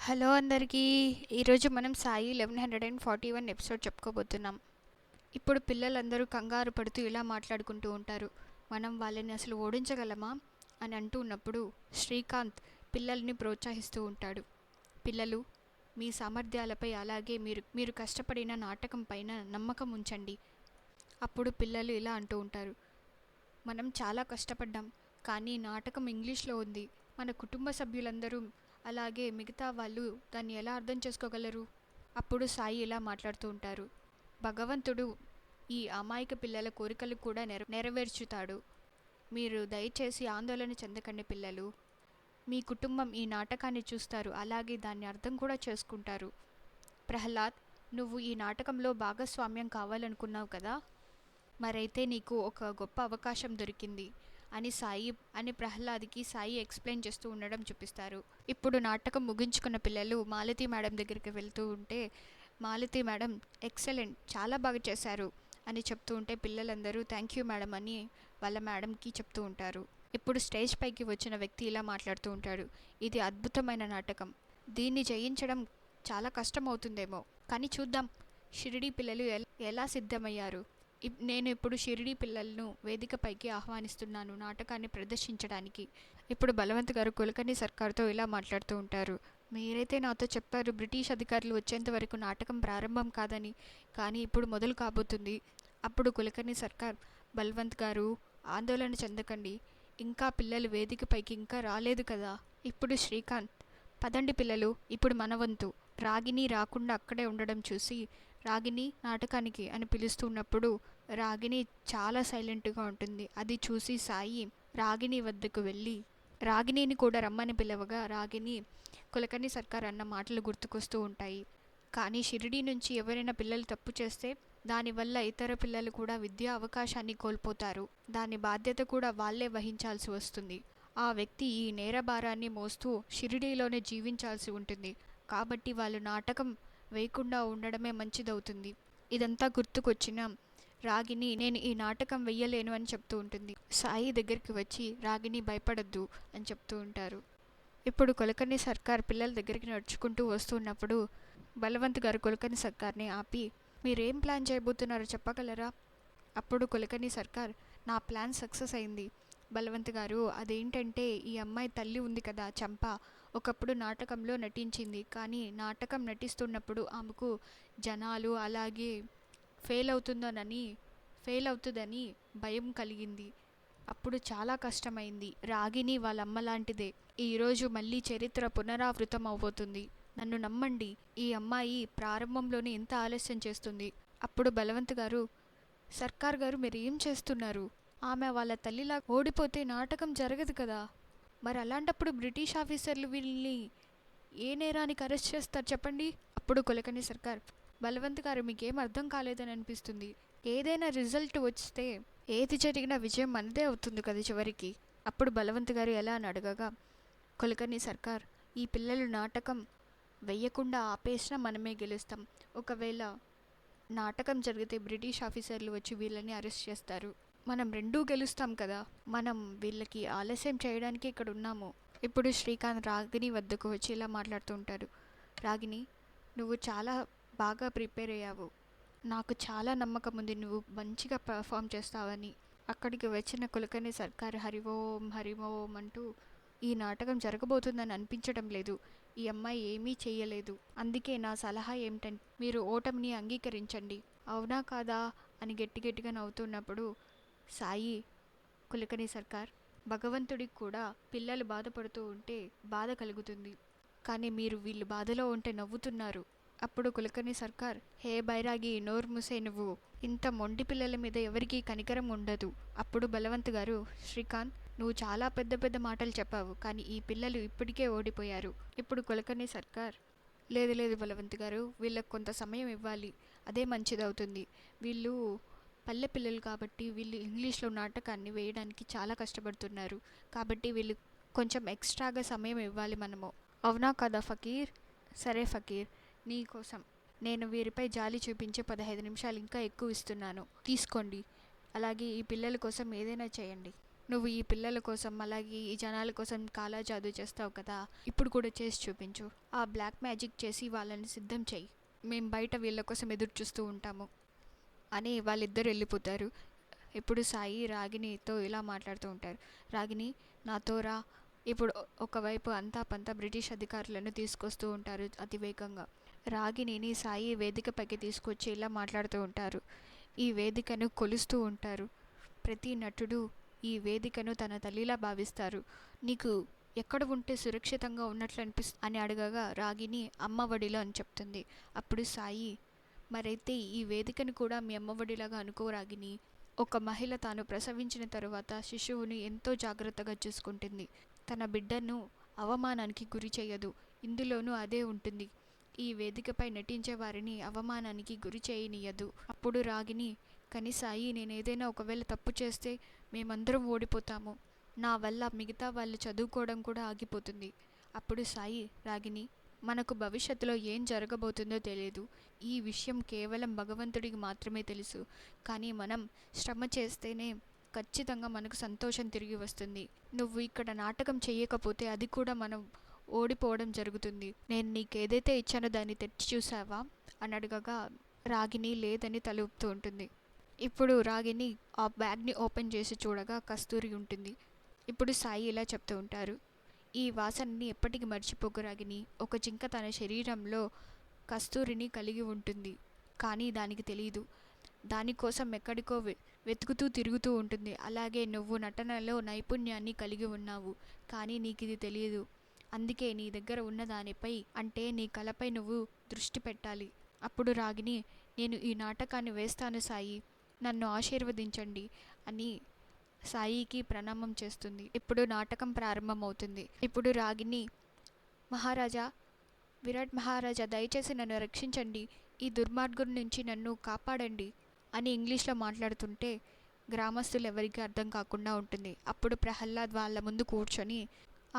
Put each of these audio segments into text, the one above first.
Hello అందరికీ. ఈరోజు మనం సాయి 1141 ఎపిసోడ్ చెప్పుకోబోతున్నాం. ఇప్పుడు పిల్లలందరూ కంగారు పడుతూ ఇలా మాట్లాడుకుంటూ ఉంటారు. మనం వాళ్ళని అసలు ఓడించగలమా అని అంటూ ఉన్నప్పుడు శ్రీకాంత్ పిల్లల్ని ప్రోత్సహిస్తూ ఉంటాడు. పిల్లలు, మీ సామర్థ్యాలపై అలాగే మీరు కష్టపడిన నాటకం పైన నమ్మకం ఉంచండి. అప్పుడు పిల్లలు ఇలా అంటూ ఉంటారు. మనం చాలా కష్టపడ్డాం, కానీ నాటకం ఇంగ్లీష్లో ఉంది. మన కుటుంబ సభ్యులందరూ అలాగే మిగతా వాళ్ళు దాన్ని ఎలా అర్థం చేసుకోగలరు? అప్పుడు సాయి ఇలా మాట్లాడుతూ ఉంటారు. భగవంతుడు ఈ అమాయక పిల్లల కోరికలు కూడా నెరవేర్చుతాడు. మీరు దయచేసి ఆందోళన చెందకండి పిల్లలు. మీ కుటుంబం ఈ నాటకాన్ని చూస్తారు, అలాగే దాన్ని అర్థం కూడా చేసుకుంటారు. ప్రహ్లాద్, నువ్వు ఈ నాటకంలో భాగస్వామ్యం కావాలనుకున్నావు కదా, మరైతే నీకు ఒక గొప్ప అవకాశం దొరికింది అని ప్రహ్లాద్కి సాయి ఎక్స్ప్లెయిన్ చేస్తూ ఉండడం చూపిస్తారు. ఇప్పుడు నాటకం ముగించుకున్న పిల్లలు మాలతి మేడం దగ్గరికి వెళ్తూ ఉంటే, మాలతి మేడం ఎక్సలెంట్, చాలా బాగా చేశారు అని చెప్తూ ఉంటే పిల్లలందరూ థ్యాంక్ యూ మేడం అని వాళ్ళ మేడంకి చెప్తూ ఉంటారు. ఇప్పుడు స్టేజ్ పైకి వచ్చిన వ్యక్తి ఇలా మాట్లాడుతూ ఉంటాడు. ఇది అద్భుతమైన నాటకం, దీన్ని జయించడం చాలా కష్టం అవుతుందేమో, కానీ చూద్దాం. షిరిడీ పిల్లలు ఎలా సిద్ధమయ్యారు? నేను ఇప్పుడు షిరిడీ పిల్లలను వేదికపైకి ఆహ్వానిస్తున్నాను నాటకాన్ని ప్రదర్శించడానికి. ఇప్పుడు బలవంత్ గారు కులకర్ణి సర్కార్తో ఇలా మాట్లాడుతూ ఉంటారు. మీరైతే నాతో చెప్పారు బ్రిటిష్ అధికారులు వచ్చేంత వరకు నాటకం ప్రారంభం కాదని, కానీ ఇప్పుడు మొదలు కాబోతుంది. అప్పుడు కులకర్ణి సర్కార్, బల్వంత్ గారు ఆందోళన చెందకండి, ఇంకా పిల్లలు వేదికపైకి ఇంకా రాలేదు కదా. ఇప్పుడు శ్రీకాంత్, పదండి పిల్లలు, ఇప్పుడు మన వంతు. రాగిని రాకుండా అక్కడే ఉండడం చూసి రాగిని నాటకానికి అని పిలుస్తున్నప్పుడు రాగిని చాలా సైలెంట్గా ఉంటుంది. అది చూసి సాయి రాగిని వద్దకు వెళ్ళి రాగిణిని కూడా రమ్మని పిలవగా రాగిని కులకర్ణి సర్కార్ అన్న మాటలు గుర్తుకొస్తూ ఉంటాయి. కానీ షిరిడీ నుంచి ఎవరైనా పిల్లలు తప్పు చేస్తే దానివల్ల ఇతర పిల్లలు కూడా విద్యా అవకాశాన్ని కోల్పోతారు. దాని బాధ్యత కూడా వాళ్ళే వహించాల్సి వస్తుంది. ఆ వ్యక్తి ఈ నేరభారాన్ని మోస్తూ షిరిడీలోనే జీవించాల్సి ఉంటుంది. కాబట్టి వాళ్ళు నాటకం వేయకుండా ఉండడమే మంచిదవుతుంది. ఇదంతా గుర్తుకొచ్చిన రాగిని నేను ఈ నాటకం వెయ్యలేను అని చెప్తూ ఉంటుంది. సాయి దగ్గరికి వచ్చి రాగిని భయపడద్దు అని చెప్తూ ఉంటారు. ఇప్పుడు కులకర్ణి సర్కార్ పిల్లల దగ్గరికి నడుచుకుంటూ వస్తున్నప్పుడు బలవంత్ గారు కులకర్ణి సర్కార్ని ఆపి, మీరేం ప్లాన్ చేయబోతున్నారో చెప్పగలరా? అప్పుడు కులకర్ణి సర్కార్, నా ప్లాన్ సక్సెస్ అయింది బలవంత్ గారు. అదేంటంటే, ఈ అమ్మాయి తల్లి ఉంది కదా చంప, ఒకప్పుడు నాటకంలో నటించింది. కానీ నాటకం నటిస్తున్నప్పుడు ఆమెకు జనాలు అలాగే ఫెయిల్ అవుతుందని భయం కలిగింది. అప్పుడు చాలా కష్టమైంది. రాగిని వాళ్ళ అమ్మ లాంటిదే. ఈరోజు మళ్ళీ చరిత్ర పునరావృతం అవబోతుంది. నన్ను నమ్మండి, ఈ అమ్మాయి ప్రారంభంలోనే ఎంత ఆలస్యం చేస్తుంది. అప్పుడు బలవంత్ గారు, సర్కార్ గారు మీరు ఏం చేస్తున్నారు? ఆమె వాళ్ళ తల్లిలా ఓడిపోతే నాటకం జరగదు కదా. మరి అలాంటప్పుడు బ్రిటిష్ ఆఫీసర్లు వీళ్ళని ఏ నేరానికి అరెస్ట్ చేస్తారు చెప్పండి? అప్పుడు కులకర్ణి సర్కార్, బలవంత్ గారు మీకేం అర్థం కాలేదని అనిపిస్తుంది. ఏదైనా రిజల్ట్ వస్తే ఏది జరిగినా విజయం మనదే అవుతుంది కదా చివరికి. అప్పుడు బలవంత్ గారు ఎలా అని అడగగా కులకర్ణి సర్కార్, ఈ పిల్లలు నాటకం వెయ్యకుండా ఆపేసినా మనమే గెలుస్తాం. ఒకవేళ నాటకం జరిగితే బ్రిటిష్ ఆఫీసర్లు వచ్చి వీళ్ళని అరెస్ట్ చేస్తారు. మనం రెండూ గెలుస్తాం కదా. మనం వీళ్ళకి ఆలస్యం చేయడానికి ఇక్కడ ఉన్నాము. ఇప్పుడు శ్రీకాంత్ రాగిని వద్దకు వచ్చి ఇలా మాట్లాడుతూ ఉంటాడు. రాగిని, నువ్వు చాలా బాగా ప్రిపేర్ అయ్యావు. నాకు చాలా నమ్మకం ఉంది నువ్వు మంచిగా పర్ఫామ్ చేస్తావని. అక్కడికి వచ్చిన కులకర్ణి సర్కార్ హరిఓం హరిఓం అంటూ, ఈ నాటకం జరగబోతుందని అనిపించడం లేదు. ఈ అమ్మాయి ఏమీ చెయ్యలేదు. అందుకే నా సలహా ఏమిటంటే మీరు ఓటమిని అంగీకరించండి. అవునా కాదా అని గట్టిగా నవ్వుతున్నప్పుడు సాయి, కులకర్ణి సర్కార్, భగవంతుడికి కూడా పిల్లలు బాధపడుతూ ఉంటే బాధ కలుగుతుంది. కానీ మీరు వీళ్ళు బాధలో ఉంటే నవ్వుతున్నారు. అప్పుడు కులకర్ణి సర్కార్, హే బైరాగి, నోరు మూసే నువ్వు. ఇంత మొండి పిల్లల మీద ఎవరికీ కనికరం ఉండదు. అప్పుడు బలవంత్ గారు, శ్రీకాంత్, నువ్వు చాలా పెద్ద పెద్ద మాటలు చెప్పావు, కానీ ఈ పిల్లలు ఇప్పటికే ఓడిపోయారు. ఇప్పుడు కులకర్ణి సర్కార్, లేదు బలవంత్ గారు, వీళ్ళకి కొంత సమయం ఇవ్వాలి, అదే మంచిదవుతుంది. వీళ్ళు పల్లె పిల్లలు కాబట్టి వీళ్ళు ఇంగ్లీష్లో నాటకాన్ని వేయడానికి చాలా కష్టపడుతున్నారు. కాబట్టి వీళ్ళు కొంచెం ఎక్స్ట్రాగా సమయం ఇవ్వాలి మనము. అవునా కదా ఫకీర్? సరే ఫకీర్, నీ కోసం నేను వీరిపై జాలి చూపించి 15 నిమిషాలు ఇంకా ఎక్కువ ఇస్తున్నాను, తీసుకోండి. అలాగే ఈ పిల్లల కోసం ఏదైనా చేయండి. నువ్వు ఈ పిల్లల కోసం అలాగే ఈ జనాల కోసం కాలా జాదూ చేస్తావు కదా, ఇప్పుడు కూడా చేసి చూపించు. ఆ బ్లాక్ మ్యాజిక్ చేసి వాళ్ళని సిద్ధం చెయ్యి. మేం బయట వీళ్ళ కోసం ఎదురు చూస్తూ ఉంటాము అని వాళ్ళిద్దరు వెళ్ళిపోతారు. ఇప్పుడు సాయి రాగినితో ఇలా మాట్లాడుతూ ఉంటారు. రాగిని, నాతో రా. ఇప్పుడు ఒకవైపు అంతా పంతా బ్రిటిష్ అధికారులను తీసుకొస్తూ ఉంటారు అతివేగంగా. రాగిణిని సాయి వేదికపైకి తీసుకొచ్చి ఇలా మాట్లాడుతూ ఉంటారు. ఈ వేదికను కొలుస్తూ ఉంటారు. ప్రతి నటుడు ఈ వేదికను తన తల్లిలా భావిస్తారు. నీకు ఎక్కడ ఉంటే సురక్షితంగా ఉన్నట్లు అని అడగగా రాగిని అమ్మఒడిలో అని చెప్తుంది. అప్పుడు సాయి, మరైతే ఈ వేదికను కూడా మీ అమ్మఒడిలాగా అనుకో రాగిని. ఒక మహిళ తాను ప్రసవించిన తరువాత శిశువుని ఎంతో జాగ్రత్తగా చూసుకుంటుంది. తన బిడ్డను అవమానానికి గురి చేయదు. ఇందులోనూ అదే ఉంటుంది. ఈ వేదికపై నటించే వారిని అవమానానికి గురి చేయనీయదు. అప్పుడు రాగిని, కానీ సాయి, నేనేదైనా ఒకవేళ తప్పు చేస్తే మేమందరం ఓడిపోతాము. నా వల్ల మిగతా వాళ్ళు చదువుకోవడం కూడా ఆగిపోతుంది. అప్పుడు సాయి, రాగిని, మనకు భవిష్యత్తులో ఏం జరగబోతుందో తెలియదు. ఈ విషయం కేవలం భగవంతుడికి మాత్రమే తెలుసు. కానీ మనం శ్రమ చేస్తేనే ఖచ్చితంగా మనకు సంతోషం తిరిగి వస్తుంది. నువ్వు ఇక్కడ నాటకం చేయకపోతే అది కూడా మనం ఓడిపోవడం జరుగుతుంది. నేను నీకేదైతే ఇచ్చానో దాన్ని తెచ్చి చూసావా అని అడగగా రాగిని లేదని తల ఊపుతూ ఉంటుంది. ఇప్పుడు రాగిని ఆ బ్యాగ్ని ఓపెన్ చేసి చూడగా కస్తూరి ఉంటుంది. ఇప్పుడు సాయి ఇలా చెప్తూ ఉంటారు. ఈ వాసనని ఎప్పటికీ మర్చిపోకు రాగిని. ఒక జింక తన శరీరంలో కస్తూరిని కలిగి ఉంటుంది, కానీ దానికి తెలియదు. దానికోసం ఎక్కడికో వెతుకుతూ తిరుగుతూ ఉంటుంది. అలాగే నువ్వు నటనలో నైపుణ్యాన్ని కలిగి ఉన్నావు, కానీ నీకు ఇది తెలియదు. అందుకే నీ దగ్గర ఉన్న దానిపై, అంటే నీ కళపై నువ్వు దృష్టి పెట్టాలి. అప్పుడు రాగిని, నేను ఈ నాటకాన్ని వేస్తాను సాయి, నన్ను ఆశీర్వదించండి అని సాయికి ప్రణామం చేస్తుంది. ఇప్పుడు నాటకం ప్రారంభమవుతుంది. ఇప్పుడు రాగిని, మహారాజా, విరాట్ మహారాజా, దయచేసి నన్ను రక్షించండి. ఈ దుర్మార్గుడి నుంచి నన్ను కాపాడండి అని ఇంగ్లీష్లో మాట్లాడుతుంటే గ్రామస్తులు ఎవరికి అర్థం కాకుండా ఉంటుంది. అప్పుడు ప్రహ్లాద్ వాళ్ళ ముందు కూర్చొని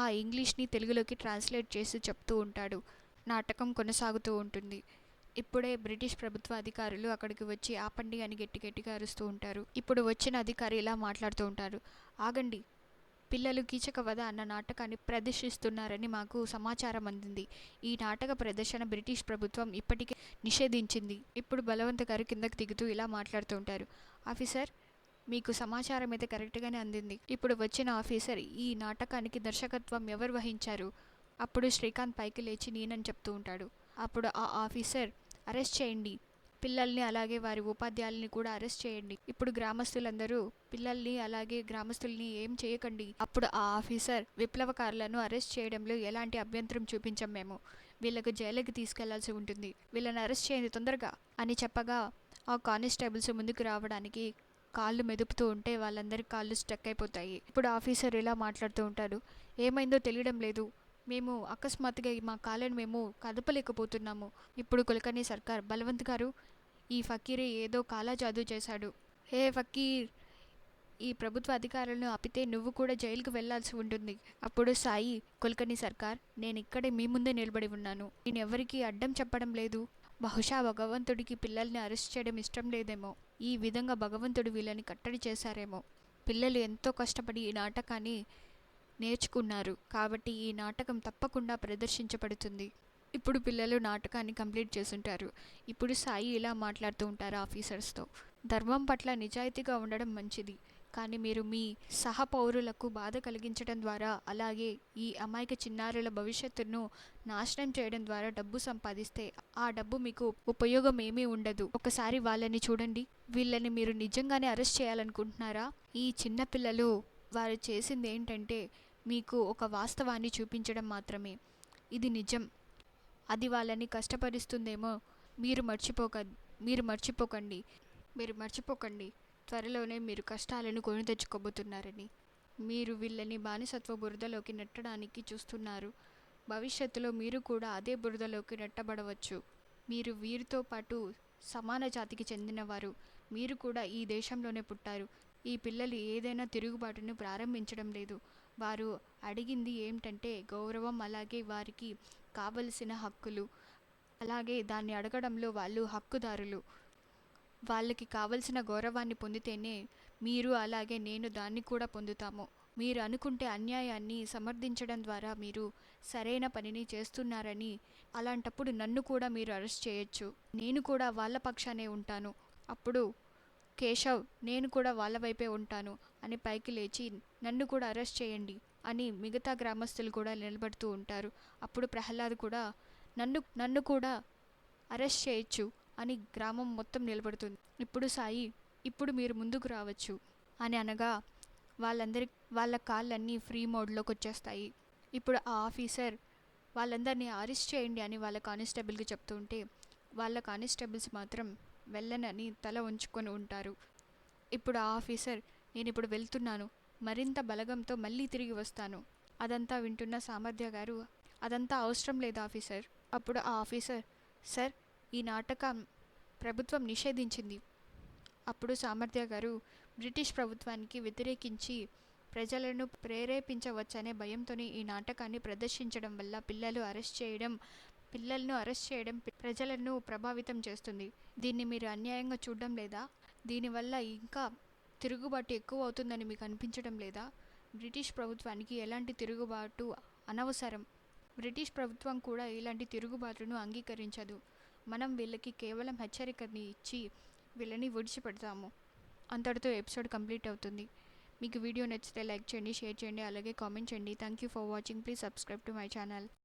ఆ ఇంగ్లీష్ని తెలుగులోకి ట్రాన్స్లేట్ చేసి చెప్తూ ఉంటాడు. నాటకం కొనసాగుతూ ఉంటుంది. ఇప్పుడే బ్రిటిష్ ప్రభుత్వ అధికారులు అక్కడికి వచ్చి ఆపండి అని గట్టిగా అరుస్తూ ఉంటారు. ఇప్పుడు వచ్చిన అధికారి ఇలా మాట్లాడుతూ ఉంటారు. ఆగండి, పిల్లలు కీచక వధ అన్న నాటకాన్ని ప్రదర్శిస్తున్నారని మాకు సమాచారం అందింది. ఈ నాటక ప్రదర్శన బ్రిటిష్ ప్రభుత్వం ఇప్పటికే నిషేధించింది. ఇప్పుడు బలవంత్ గారు కిందకు దిగుతూ ఇలా మాట్లాడుతూ ఉంటారు. ఆఫీసర్, మీకు సమాచారం అయితే కరెక్ట్గానే అందింది. ఇప్పుడు వచ్చిన ఆఫీసర్, ఈ నాటకానికి దర్శకత్వం ఎవరు వహించారు? అప్పుడు శ్రీకాంత్ పైకి లేచి నేనని చెప్తూ ఉంటాడు. అప్పుడు ఆ ఆఫీసర్, అరెస్ట్ చేయండి, పిల్లల్ని అలాగే వారి ఉపాధ్యాయుల్ని కూడా అరెస్ట్ చేయండి. ఇప్పుడు గ్రామస్తులందరూ పిల్లల్ని అలాగే గ్రామస్తుల్ని ఏం చేయకండి. అప్పుడు ఆ ఆఫీసర్, విప్లవకారులను అరెస్ట్ చేయడంలో ఎలాంటి అభ్యంతరం చూపించం మేము. వీళ్ళకు జైలుకి తీసుకెళ్లాల్సి ఉంటుంది. వీళ్ళని అరెస్ట్ చేయండి తొందరగా అని చెప్పగా ఆ కానిస్టేబుల్స్ ముందుకు రావడానికి కాళ్ళు మెదుపుతూ ఉంటే వాళ్ళందరి కాళ్ళు స్టక్ అయిపోతాయి. ఇప్పుడు ఆఫీసర్ ఇలా మాట్లాడుతూ ఉంటాడు. ఏమైందో తెలియడం లేదు, మేము అకస్మాత్తుగా మా కాళ్ళను మేము కదపలేకపోతున్నాము. ఇప్పుడు కులకర్ణి సర్కార్, బలవంత్ గారు, ఈ ఫకీరే ఏదో కాలా జాదూ చేశాడు. హే ఫకీర్, ఈ ప్రభుత్వ అధికారులను ఆపితే నువ్వు కూడా జైలుకు వెళ్లాల్సి ఉంటుంది. అప్పుడు సాయి, కులకర్ణి సర్కార్, నేను ఇక్కడే మీ ముందే నిలబడి ఉన్నాను. నేను ఎవరికీ అడ్డం చెప్పడం లేదు. బహుశా భగవంతుడికి పిల్లల్ని అరెస్ట్ చేయడం ఇష్టం లేదేమో. ఈ విధంగా భగవంతుడు వీళ్ళని కట్టడి చేశారేమో. పిల్లలు ఎంతో కష్టపడి ఈ నాటకాన్ని నేర్చుకున్నారు, కాబట్టి ఈ నాటకం తప్పకుండా ప్రదర్శించబడుతుంది. ఇప్పుడు పిల్లలు నాటకాన్ని కంప్లీట్ చేసుంటారు. ఇప్పుడు సాయి ఇలా మాట్లాడుతూ ఉంటారు ఆఫీసర్స్తో. ధర్మం పట్ల నిజాయితీగా ఉండడం మంచిది, కానీ మీరు మీ సహపౌరులకు బాధ కలిగించడం ద్వారా, అలాగే ఈ అమాయక చిన్నారుల భవిష్యత్తును నాశనం చేయడం ద్వారా డబ్బు సంపాదిస్తే ఆ డబ్బు మీకు ఉపయోగం ఏమీ ఉండదు. ఒకసారి వాళ్ళని చూడండి. వీళ్ళని మీరు నిజంగానే అరెస్ట్ చేయాలనుకుంటున్నారా? ఈ చిన్నపిల్లలు వారు చేసింది ఏంటంటే మీకు ఒక వాస్తవాన్ని చూపించడం మాత్రమే. ఇది నిజం. అది వాళ్ళని కష్టపరుస్తుందేమో. మీరు మర్చిపోకండి, త్వరలోనే మీరు కష్టాలను కొని తెచ్చుకోబోతున్నారని. మీరు వీళ్ళని బానిసత్వ బురదలోకి నెట్టడానికి చూస్తున్నారు. భవిష్యత్తులో మీరు కూడా అదే బురదలోకి నెట్టబడవచ్చు. మీరు వీరితో పాటు సమాన జాతికి చెందినవారు. మీరు కూడా ఈ దేశంలోనే పుట్టారు. ఈ పిల్లలు ఏదైనా తిరుగుబాటును ప్రారంభించడం లేదు. వారు అడిగింది ఏమిటంటే గౌరవం, అలాగే వారికి కావలసిన హక్కులు. అలాగే దాన్ని అడగడంలో వాళ్ళు హక్కుదారులు. వాళ్ళకి కావలసిన గౌరవాన్ని పొందితేనే మీరు అలాగే నేను దాన్ని కూడా పొందుతాము. మీరు అనుకుంటే అన్యాయాన్ని సమర్థించడం ద్వారా మీరు సరైన పనిని చేస్తున్నారని, అలాంటప్పుడు నన్ను కూడా మీరు అరెస్ట్ చేయొచ్చు. నేను కూడా వాళ్ళ పక్షానే ఉంటాను. అప్పుడు కేశవ్, నేను కూడా వాళ్ళ వైపే ఉంటాను అని పైకి లేచి, నన్ను కూడా అరెస్ట్ చేయండి అని మిగతా గ్రామస్తులు కూడా నిలబడుతూ ఉంటారు. అప్పుడు ప్రహ్లాద్ కూడా, నన్ను కూడా అరెస్ట్ చేయొచ్చు అని గ్రామం మొత్తం నిలబడుతుంది. ఇప్పుడు సాయి, ఇప్పుడు మీరు ముందుకు రావచ్చు అని అనగా వాళ్ళ కాళ్ళన్నీ ఫ్రీ మోడ్లోకి వచ్చేస్తాయి. ఇప్పుడు ఆ ఆఫీసర్ వాళ్ళందరినీ అరెస్ట్ చేయండి అని వాళ్ళ కానిస్టేబుల్కి చెప్తూ ఉంటే, వాళ్ళ కానిస్టేబుల్స్ మాత్రం వెళ్ళనని తల ఉంచుకొని ఉంటారు. ఇప్పుడు ఆ ఆఫీసర్, నేను ఇప్పుడు వెళ్తున్నాను, మరింత బలగంతో మళ్ళీ తిరిగి వస్తాను. అదంతా వింటున్న సామర్థ్య గారు, అదంతా అవసరం లేదు ఆఫీసర్. అప్పుడు ఆ ఆఫీసర్, సార్, ఈ నాటకం ప్రభుత్వం నిషేధించింది. అప్పుడు సామర్థ్య గారు, బ్రిటిష్ ప్రభుత్వానికి వ్యతిరేకించి ప్రజలను ప్రేరేపించవచ్చనే భయంతోనే ఈ నాటకాన్ని ప్రదర్శించడం వల్ల పిల్లలను అరెస్ట్ చేయడం ప్రజలను ప్రభావితం చేస్తుంది. దీన్ని మీరు అన్యాయంగా చూడడం లేదా? దీనివల్ల ఇంకా తిరుగుబాటు ఎక్కువ అవుతుందని మీకు అనిపించడం లేదా? బ్రిటిష్ ప్రభుత్వానికి ఎలాంటి తిరుగుబాటు అనవసరం. బ్రిటిష్ ప్రభుత్వం కూడా ఇలాంటి తిరుగుబాటును అంగీకరించదు. మనం వీళ్ళకి కేవలం హెచ్చరికని ఇచ్చి వీళ్ళని విడిచిపెడతాము. అంతటితో ఎపిసోడ్ కంప్లీట్ అవుతుంది. మీకు వీడియో నచ్చితే లైక్ చేయండి, షేర్ చేయండి, అలాగే కామెంట్ చేయండి. Thank you for watching. Please subscribe to my channel.